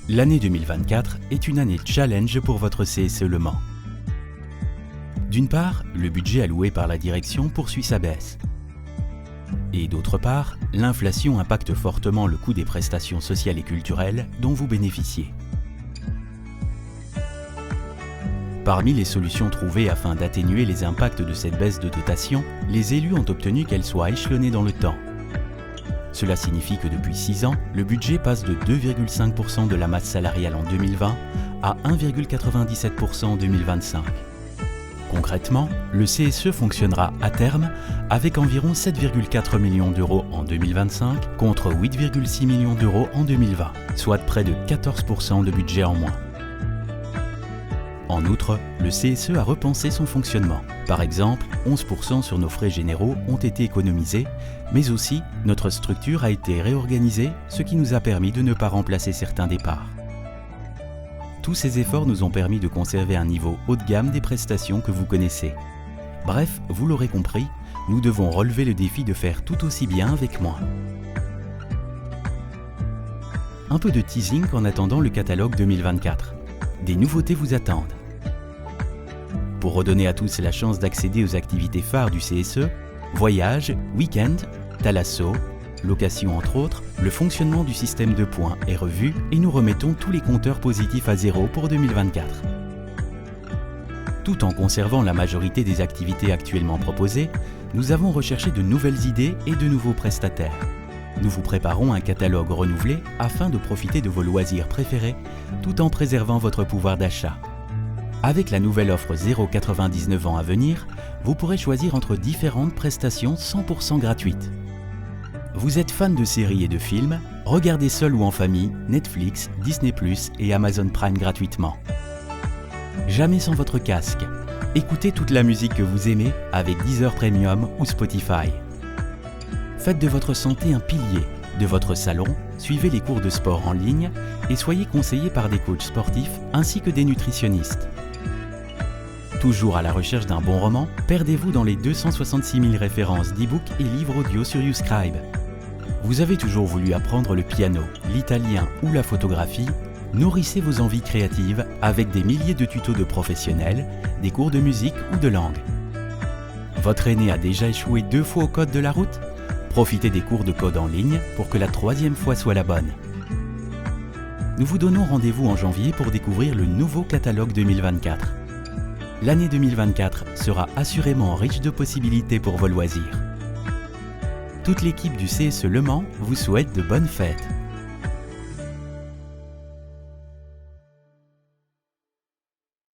L'année 2024 est une année challenge pour votre CSE Le Mans. D'une part, le budget alloué par la direction poursuit sa baisse. Et d'autre part, l'inflation impacte fortement le coût des prestations sociales et culturelles dont vous bénéficiez. Parmi les solutions trouvées afin d'atténuer les impacts de cette baisse de dotation, les élus ont obtenu qu'elle soit échelonnée dans le temps. Cela signifie que depuis 6 ans, le budget passe de 2,5% de la masse salariale en 2020 à 1,97% en 2025. Concrètement, le CSE fonctionnera à terme avec environ 7,4 millions d'euros en 2025 contre 8,6 millions d'euros en 2020, soit près de 14% de budget en moins. En outre, le CSE a repensé son fonctionnement. Par exemple, 11% sur nos frais généraux ont été économisés, mais aussi notre structure a été réorganisée, ce qui nous a permis de ne pas remplacer certains départs. Tous ces efforts nous ont permis de conserver un niveau haut de gamme des prestations que vous connaissez. Bref, vous l'aurez compris, nous devons relever le défi de faire tout aussi bien avec moins. Un peu de teasing en attendant le catalogue 2024. Des nouveautés vous attendent. Pour redonner à tous la chance d'accéder aux activités phares du CSE, voyages, week-end, thalasso, location entre autres, le fonctionnement du système de points est revu et nous remettons tous les compteurs positifs à zéro pour 2024. Tout en conservant la majorité des activités actuellement proposées, nous avons recherché de nouvelles idées et de nouveaux prestataires. Nous vous préparons un catalogue renouvelé afin de profiter de vos loisirs préférés tout en préservant votre pouvoir d'achat. Avec la nouvelle offre 0,99 ans à venir, vous pourrez choisir entre différentes prestations 100% gratuites. Vous êtes fan de séries et de films? Regardez seul ou en famille Netflix, Disney+ et Amazon Prime gratuitement. Jamais sans votre casque. Écoutez toute la musique que vous aimez avec Deezer Premium ou Spotify. Faites de votre santé un pilier de votre salon, suivez les cours de sport en ligne et soyez conseillé par des coachs sportifs ainsi que des nutritionnistes. Toujours à la recherche d'un bon roman, perdez-vous dans les 266 000 références d'e-books et livres audio sur YouScribe. Vous avez toujours voulu apprendre le piano, l'italien ou la photographie? Nourrissez vos envies créatives avec des milliers de tutos de professionnels, des cours de musique ou de langue. Votre aîné a déjà échoué 2 fois au code de la route? Profitez des cours de code en ligne pour que la 3e fois soit la bonne. Nous vous donnons rendez-vous en janvier pour découvrir le nouveau catalogue 2024. L'année 2024 sera assurément riche de possibilités pour vos loisirs. Toute l'équipe du CSE Le Mans vous souhaite de bonnes fêtes.